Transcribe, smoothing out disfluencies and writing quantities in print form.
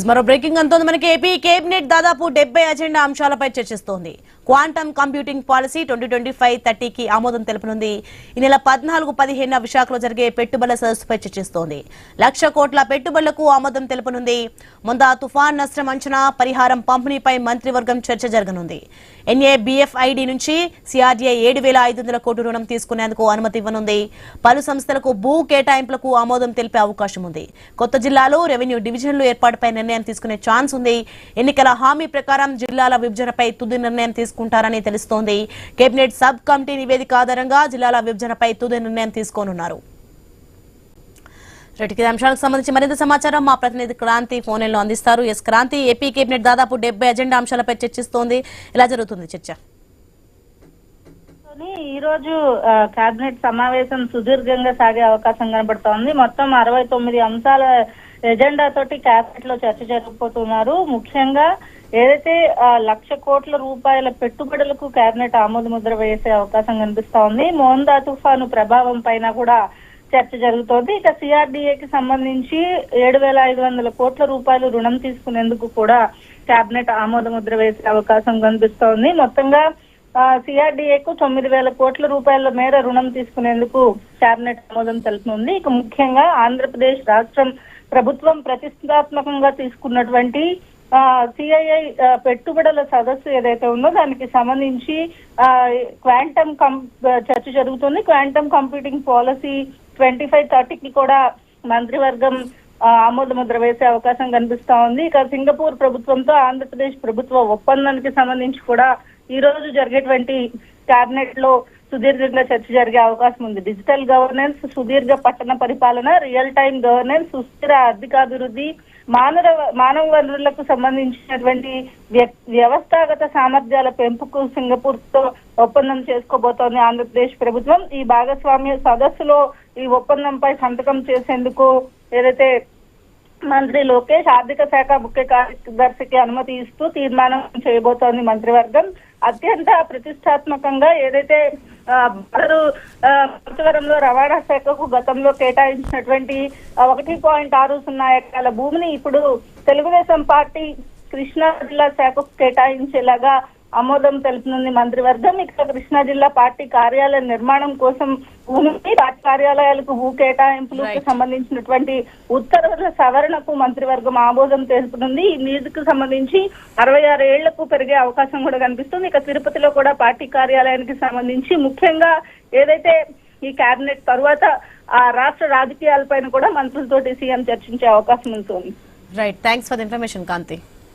మరో బ్రేకింగ్ అంతోంది మనకి. AP cabinet దాదాపు 70 అజెండా అంశాలపై చర్చిస్తోంది. క్వాంటమ్ కంప్యూటింగ్ పాలసీ 2025-30కి ఆమోదం తెలుపనుంది. ఈ నెల 14-15 విశాఖలో జరిగే పెట్టుబడుల సదస్సుపై చర్చిస్తోంది. 1,00,000 కోట్ల పెట్టుబడులకు ఆమోదం తెలుపనుంది. ముందా తుఫాన్ నష్టం అంచనా, పరిహారం పంపిణీపై మంత్రివర్గం చర్చ జరగనుంది. NABFID నుంచి CRDA 7,500 కోట్ల రుణం తీసుకునేందుకు అనుమతి ఇవ్వనుంది. పలు సంస్థలకు భూ కేటాయింపులకు ఆమోదం తెలిపే అవకాశం ఉంది. కొత్త జిల్లాలో రెవెన్యూ డివిజన్లు ఏర్పాటుపై నిర్ణయం తీసుకునే ఛాన్స్ ఉంది. ఎన్నికల హామీ ప్రకారం జిల్లాల విభజనపై తుది నిర్ణయం తీసుకుంటారని తెలుస్తోంది. కేబినెట్ సబ్ కమిటీ నివేదిక ఆధారంగా జిల్లాల విభజనపై తుది నిర్ణయం తీసుకోనున్నారు. అంశాలకు సంబంధించి మరింత సమాచారం మా ప్రతినిధి క్రాంతి ఫోన్ లైన్లో అందిస్తారు. క్రాంతి, ఏపీ కేబినెట్ దాదాపు 70 అజెండా అంశాలపై చర్చిస్తోంది. ఎలా జరుగుతుంది చర్చ? ఈ రోజు కేబినెట్ సమావేశం సుదీర్ఘంగా సాగే అవకాశం కనబడుతోంది. మొత్తం 69 అంశాల ఎజెండా తోటి కేబినెట్ లో చర్చ జరగబోతున్నారు. ముఖ్యంగా ఏదైతే 1,00,000 కోట్ల రూపాయల పెట్టుబడులకు కేబినెట్ ఆమోద ముద్ర వేసే అవకాశం కనిపిస్తా ఉంది. మోందా తుఫాను ప్రభావం పైన కూడా చర్చ జరుగుతోంది. ఇక CRDAకి సంబంధించి 7,500 కోట్ల రూపాయలు రుణం తీసుకునేందుకు కూడా కేబినెట్ ఆమోద ముద్ర వేసే అవకాశం కనిపిస్తోంది. మొత్తంగా CRDAకు 9,000 కోట్ల రూపాయల మేర రుణం తీసుకునేందుకు కేబినెట్ ఆమోదం తెలుపుతుంది. ఇక ముఖ్యంగా ఆంధ్రప్రదేశ్ రాష్ట్రం ప్రభుత్వం ప్రతిష్టాత్మకంగా తీసుకున్నటువంటి CII పెట్టుబడుల సదస్సు ఏదైతే ఉందో దానికి సంబంధించి క్వాంటమ్ చర్చ జరుగుతుంది. క్వాంటమ్ కంప్యూటింగ్ పాలసీ 25-30కి కూడా మంత్రివర్గం ఆమోద ముద్ర వేసే అవకాశం కనిపిస్తా ఉంది. ఇక సింగపూర్ ప్రభుత్వంతో ఆంధ్రప్రదేశ్ ప్రభుత్వ ఒప్పందానికి సంబంధించి కూడా ఈ రోజు జరిగేటువంటి కేబినెట్ లో సుదీర్ఘంగా చర్చ జరిగే అవకాశం ఉంది. డిజిటల్ గవర్నెన్స్, సుదీర్ఘ పట్టణ పరిపాలన, రియల్ టైం గవర్నెన్స్, సుస్థిర ఆర్థికాభివృద్ధి, మానవ వనరులకు సంబంధించినటువంటి వ్యవస్థాగత సామర్థ్యాల పెంపుకు సింగపూర్ తో ఒప్పందం చేసుకోబోతోంది ఆంధ్రప్రదేశ్ ప్రభుత్వం. ఈ భాగస్వామ్య సదస్సులో ఈ ఒప్పందంపై సంతకం చేసేందుకు ఏదైతే మంత్రి లోకేష్ ఆర్థిక శాఖ ముఖ్య కార్యదర్శికి అనుమతి ఇస్తూ తీర్మానం చేయబోతోంది మంత్రివర్గం. అత్యంత ప్రతిష్టాత్మకంగా ఏదైతే మంత్రివరంలో రవాణా శాఖకు గతంలో కేటాయించినటువంటి 1.60 ఎకరాల భూమిని ఇప్పుడు తెలుగుదేశం పార్టీ కృష్ణా జిల్లా శాఖకు కేటాయించేలాగా ఆమోదం తెలుపుతుంది మంత్రివర్గం. ఇక కృష్ణా జిల్లా పార్టీ కార్యాలయ నిర్మాణం కోసం భూమిని, పార్టీ కార్యాలయాలకు భూ కేటాయింపులకు సంబంధించినటువంటి ఉత్తర్వుల సవరణకు మంత్రివర్గం ఆమోదం తెలుపుతుంది. ఈ నిధులకు సంబంధించి 66 ఏళ్లకు పెరిగే అవకాశం కూడా కనిపిస్తుంది. ఇక తిరుపతిలో కూడా పార్టీ కార్యాలయానికి సంబంధించి ముఖ్యంగా ఏదైతే ఈ కేబినెట్ తర్వాత ఆ రాష్ట్ర రాజకీయాలపైన కూడా మంత్రులతోటి సీఎం చర్చించే అవకాశం ఉంటుంది. Right, thanks for the information Kanthi.